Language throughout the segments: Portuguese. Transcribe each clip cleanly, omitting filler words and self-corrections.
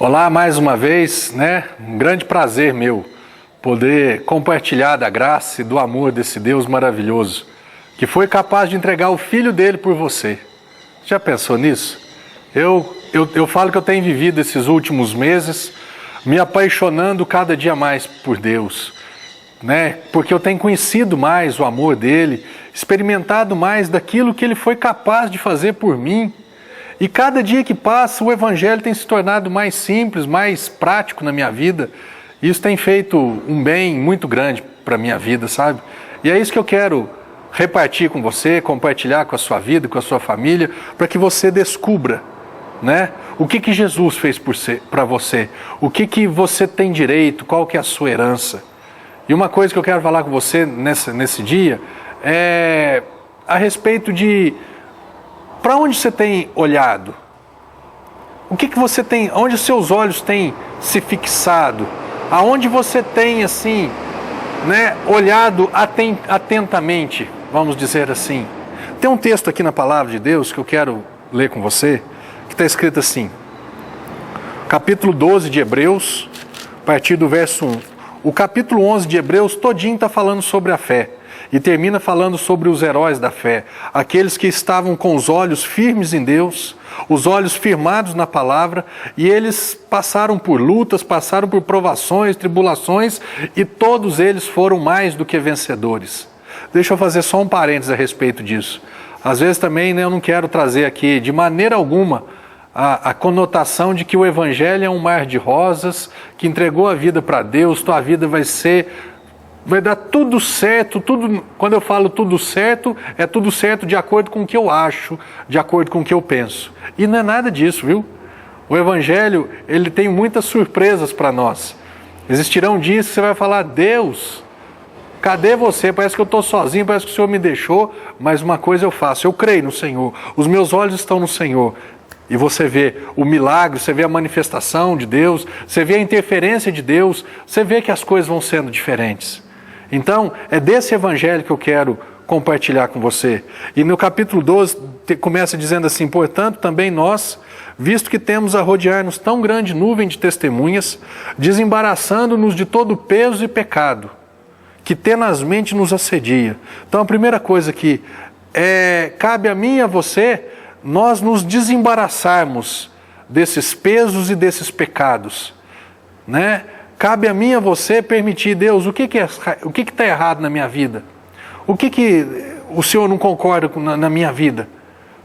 Olá, mais uma vez, Um grande prazer meu poder compartilhar da graça e do amor desse Deus maravilhoso, que foi capaz de entregar o Filho dele por você. Já pensou nisso? Eu falo que eu tenho vivido esses últimos meses me apaixonando cada dia mais por Deus, Porque eu tenho conhecido mais o amor dele, experimentado mais daquilo que ele foi capaz de fazer por mim. E cada dia que passa, o Evangelho tem se tornado mais simples, mais prático na minha vida. Isso tem feito um bem muito grande para a minha vida, sabe? E é isso que eu quero repartir com você, compartilhar com a sua vida, com a sua família, para que você descubra, o que Jesus fez para você, o que você tem direito, qual que é a sua herança. E uma coisa que eu quero falar com você nesse dia é a respeito de para onde você tem olhado? O que você tem, onde os seus olhos têm se fixado? Aonde você tem, olhado atentamente, vamos dizer assim? Tem um texto aqui na Palavra de Deus que eu quero ler com você, que está escrito assim, capítulo 12 de Hebreus, a partir do verso 1. O capítulo 11 de Hebreus todinho está falando sobre a fé. E termina falando sobre os heróis da fé, aqueles que estavam com os olhos firmes em Deus, os olhos firmados na palavra, e eles passaram por lutas, passaram por provações, tribulações, e todos eles foram mais do que vencedores. Deixa eu fazer só um parênteses a respeito disso. Às vezes também eu não quero trazer aqui de maneira alguma a conotação de que o Evangelho é um mar de rosas, que entregou a vida para Deus, tua vida vai dar tudo certo, quando eu falo tudo certo, é tudo certo de acordo com o que eu acho, de acordo com o que eu penso. E não é nada disso, viu? O Evangelho, ele tem muitas surpresas para nós. Existirão dias que você vai falar, Deus, cadê você? Parece que eu estou sozinho, parece que o Senhor me deixou, mas uma coisa eu faço, eu creio no Senhor, os meus olhos estão no Senhor. E você vê o milagre, você vê a manifestação de Deus, você vê a interferência de Deus, você vê que as coisas vão sendo diferentes. Então, é desse Evangelho que eu quero compartilhar com você. E no capítulo 12, começa dizendo assim, portanto, também nós, visto que temos a rodear-nos tão grande nuvem de testemunhas, desembaraçando-nos de todo peso e pecado, que tenazmente nos assedia. Então, a primeira coisa que cabe a mim e a você, nós nos desembaraçarmos desses pesos e desses pecados, Cabe a mim e a você permitir, Deus, o que está errado na minha vida? O que o Senhor não concorda na minha vida?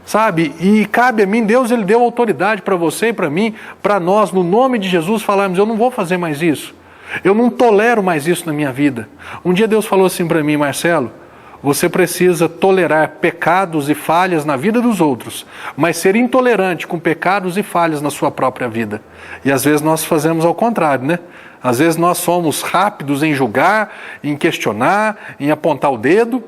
Sabe? E cabe a mim, Deus, Ele deu autoridade para você e para mim, para nós, no nome de Jesus, falarmos, eu não vou fazer mais isso. Eu não tolero mais isso na minha vida. Um dia Deus falou assim para mim, Marcelo, você precisa tolerar pecados e falhas na vida dos outros, mas ser intolerante com pecados e falhas na sua própria vida. E às vezes nós fazemos ao contrário, Às vezes nós somos rápidos em julgar, em questionar, em apontar o dedo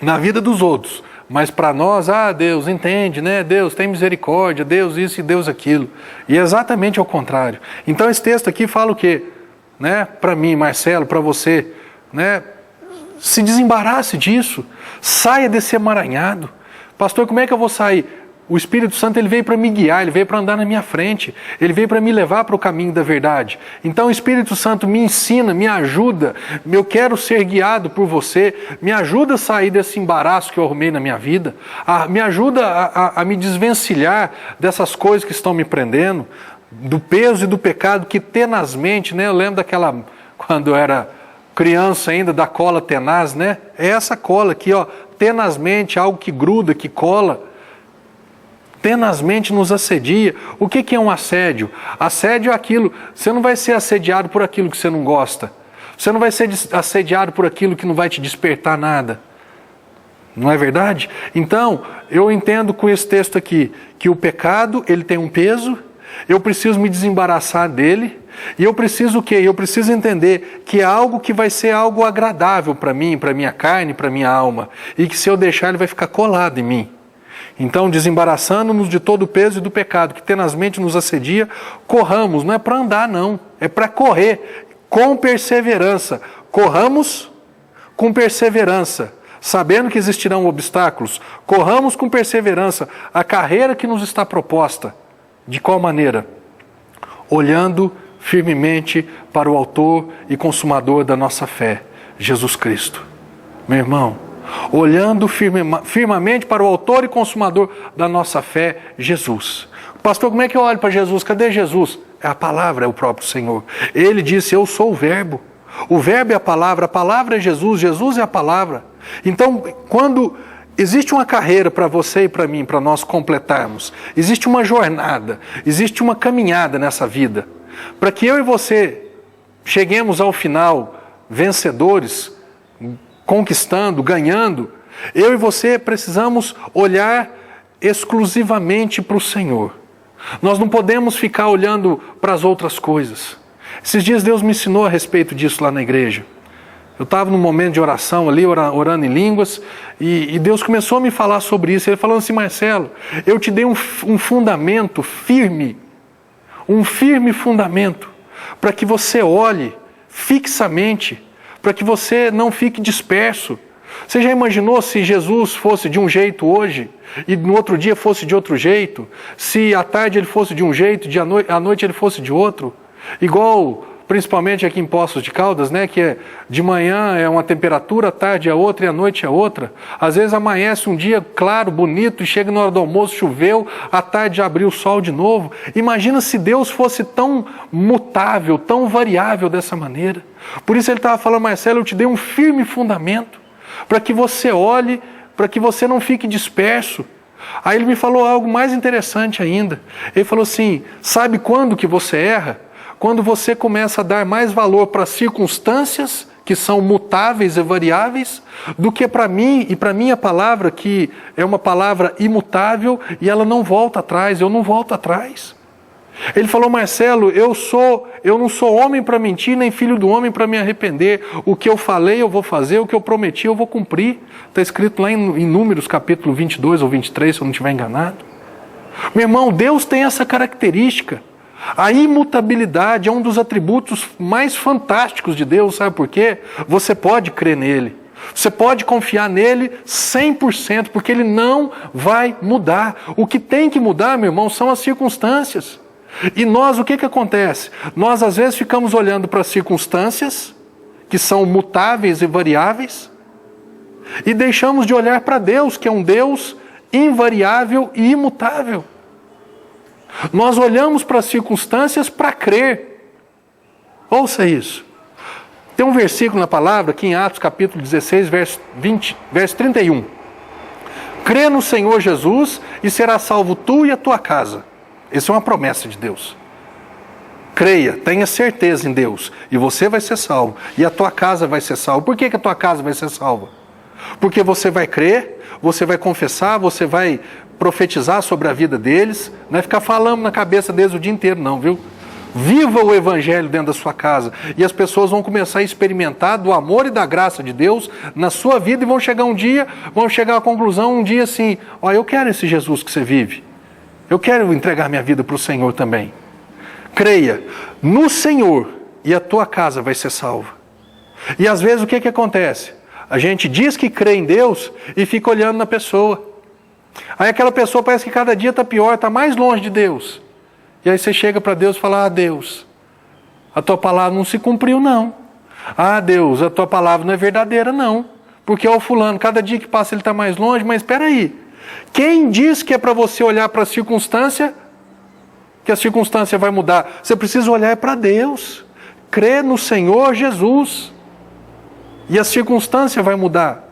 na vida dos outros. Mas para nós, Deus entende, Deus tem misericórdia, Deus isso e Deus aquilo. E é exatamente ao contrário. Então esse texto aqui fala o quê? Para mim, Marcelo, para você, se desembarace disso, saia desse emaranhado. Pastor, como é que eu vou sair? O Espírito Santo, ele veio para me guiar, ele veio para andar na minha frente, ele veio para me levar para o caminho da verdade. Então o Espírito Santo me ensina, me ajuda, eu quero ser guiado por você, me ajuda a sair desse embaraço que eu arrumei na minha vida, me ajuda a me desvencilhar dessas coisas que estão me prendendo, do peso e do pecado que tenazmente, Eu lembro daquela, quando eu era criança ainda, da cola tenaz, É essa cola aqui, tenazmente, algo que gruda, que cola, tenazmente nos assedia. O que é um assédio? Assédio é aquilo, você não vai ser assediado por aquilo que você não gosta. Você não vai ser assediado por aquilo que não vai te despertar nada. Não é verdade? Então, eu entendo com esse texto aqui, que o pecado, ele tem um peso, eu preciso me desembaraçar dele, e eu preciso o quê? Eu preciso entender que é algo que vai ser algo agradável para mim, para minha carne, para minha alma, e que se eu deixar ele vai ficar colado em mim. Então, desembaraçando-nos de todo o peso e do pecado que tenazmente nos assedia, corramos, não é para andar não, é para correr com perseverança. Corramos com perseverança, sabendo que existirão obstáculos. Corramos com perseverança a carreira que nos está proposta. De qual maneira? olhando firmemente para o autor e consumador da nossa fé, Jesus Cristo. Meu irmão, olhando firmemente para o autor e consumador da nossa fé, Jesus. Pastor, como é que eu olho para Jesus? Cadê Jesus? É a palavra, é o próprio Senhor. Ele disse, eu sou o verbo. O verbo é a palavra é Jesus, Jesus é a palavra. Então, quando existe uma carreira para você e para mim, para nós completarmos, existe uma jornada, existe uma caminhada nessa vida, para que eu e você cheguemos ao final vencedores, conquistando, ganhando, eu e você precisamos olhar exclusivamente para o Senhor. Nós não podemos ficar olhando para as outras coisas. Esses dias Deus me ensinou a respeito disso lá na igreja. Eu estava num momento de oração ali, orando em línguas, e Deus começou a me falar sobre isso. Ele falou assim, Marcelo, eu te dei um fundamento firme, um firme fundamento, para que você olhe fixamente, para que você não fique disperso. Você já imaginou se Jesus fosse de um jeito hoje e no outro dia fosse de outro jeito? Se à tarde ele fosse de um jeito, à noite ele fosse de outro? Igual, principalmente aqui em Poços de Caldas, né? Que de manhã é uma temperatura, à tarde é outra e à noite é outra. Às vezes amanhece um dia claro, bonito, e chega na hora do almoço, choveu, à tarde já abriu o sol de novo. Imagina se Deus fosse tão mutável, tão variável dessa maneira. Por isso ele estava falando, Marcelo, eu te dei um firme fundamento, para que você olhe, para que você não fique disperso. Aí ele me falou algo mais interessante ainda. Ele falou assim, sabe quando que você erra? Quando você começa a dar mais valor para as circunstâncias que são mutáveis e variáveis, do que para mim e para a minha palavra, que é uma palavra imutável e ela não volta atrás, eu não volto atrás. Ele falou, Marcelo, eu não sou homem para mentir, nem filho do homem para me arrepender. O que eu falei eu vou fazer, o que eu prometi eu vou cumprir. Está escrito lá em Números capítulo 22 ou 23, se eu não estiver enganado. Meu irmão, Deus tem essa característica. A imutabilidade é um dos atributos mais fantásticos de Deus, sabe por quê? Você pode crer nele. Você pode confiar nele 100%, porque ele não vai mudar. O que tem que mudar, meu irmão, são as circunstâncias. E nós, o que acontece? Nós, às vezes, ficamos olhando para as circunstâncias, que são mutáveis e variáveis, e deixamos de olhar para Deus, que é um Deus invariável e imutável. Nós olhamos para as circunstâncias para crer. Ouça isso. Tem um versículo na palavra, aqui em Atos capítulo 16, verso 31. Crê no Senhor Jesus e serás salvo tu e a tua casa. Essa é uma promessa de Deus. Creia, tenha certeza em Deus, e você vai ser salvo, e a tua casa vai ser salva. Por que a tua casa vai ser salva? Porque você vai crer, você vai confessar, você vai profetizar sobre a vida deles, não é ficar falando na cabeça deles o dia inteiro não, viu? Viva o Evangelho dentro da sua casa, e as pessoas vão começar a experimentar do amor e da graça de Deus na sua vida, e vão chegar à conclusão um dia assim, ó, eu quero esse Jesus que você vive, eu quero entregar minha vida para o Senhor também. Creia no Senhor e a tua casa vai ser salva. E às vezes o que acontece? A gente diz que crê em Deus e fica olhando na pessoa. Aí aquela pessoa parece que cada dia está pior, está mais longe de Deus. E aí você chega para Deus e fala, ah Deus, a tua palavra não se cumpriu não. Ah Deus, a tua palavra não é verdadeira não. Porque o fulano, cada dia que passa ele está mais longe, mas espera aí. Quem diz que é para você olhar para a circunstância, que a circunstância vai mudar? Você precisa olhar para Deus. Crer no Senhor Jesus. E a circunstância vai mudar.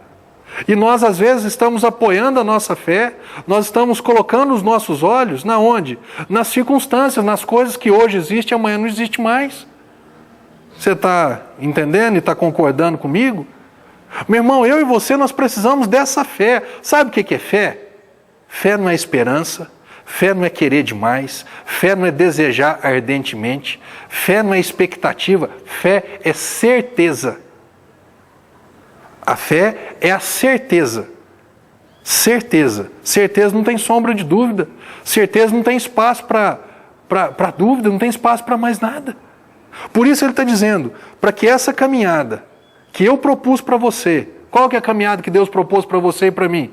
E nós, às vezes, estamos apoiando a nossa fé, nós estamos colocando os nossos olhos, na onde? Nas circunstâncias, nas coisas que hoje existem, amanhã não existe mais. Você está entendendo e está concordando comigo? Meu irmão, eu e você, nós precisamos dessa fé. Sabe o que é fé? Fé não é esperança, fé não é querer demais, fé não é desejar ardentemente, fé não é expectativa, fé é certeza. A fé é a certeza. Certeza. Certeza não tem sombra de dúvida. Certeza não tem espaço para dúvida, não tem espaço para mais nada. Por isso ele está dizendo, para que essa caminhada que eu propus para você, qual que é a caminhada que Deus propôs para você e para mim?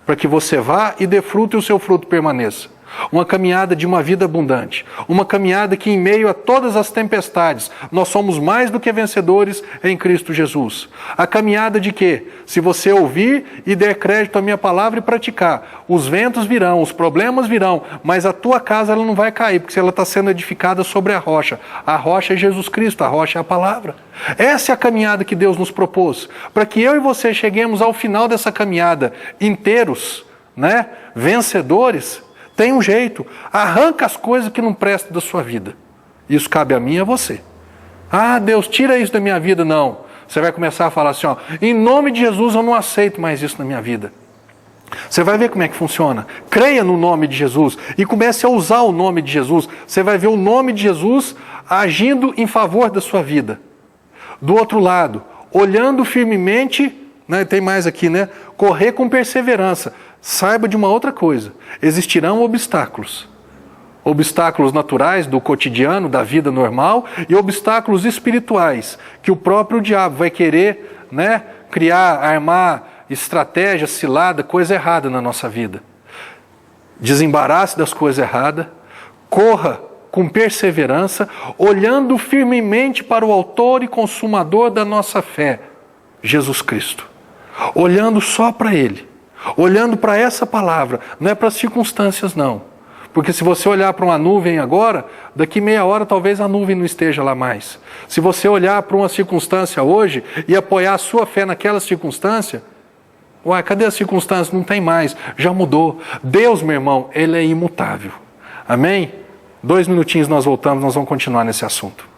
Para que você vá e dê fruto e o seu fruto permaneça. uma caminhada de uma vida abundante, uma caminhada que em meio a todas as tempestades, nós somos mais do que vencedores em Cristo Jesus. A caminhada de que, se você ouvir e der crédito à minha palavra e praticar, os ventos virão, os problemas virão, mas a tua casa ela não vai cair, porque ela está sendo edificada sobre a rocha. A rocha é Jesus Cristo, a rocha é a palavra. Essa é a caminhada que Deus nos propôs, para que eu e você cheguemos ao final dessa caminhada inteiros, né? Vencedores. Tem um jeito, arranca as coisas que não prestam da sua vida. Isso cabe a mim e a você. Ah, Deus, tira isso da minha vida. Não. Você vai começar a falar assim, ó, em nome de Jesus eu não aceito mais isso na minha vida. Você vai ver como é que funciona. Creia no nome de Jesus e comece a usar o nome de Jesus. Você vai ver o nome de Jesus agindo em favor da sua vida. Do outro lado, olhando firmemente, né, tem mais aqui, né? Correr com perseverança. Saiba de uma outra coisa, existirão obstáculos. Obstáculos naturais do cotidiano, da vida normal, e obstáculos espirituais, que o próprio diabo vai querer, né, criar, armar estratégia, cilada, coisa errada na nossa vida. Desembarace das coisas erradas, corra com perseverança, olhando firmemente para o autor e consumador da nossa fé, Jesus Cristo. Olhando só para Ele. Olhando para essa palavra, não é para as circunstâncias não. Porque se você olhar para uma nuvem agora, daqui meia hora talvez a nuvem não esteja lá mais. Se você olhar para uma circunstância hoje e apoiar a sua fé naquela circunstância, uai, cadê a circunstância? Não tem mais, já mudou. Deus, meu irmão, Ele é imutável. Amém? 2 minutinhos nós voltamos, nós vamos continuar nesse assunto.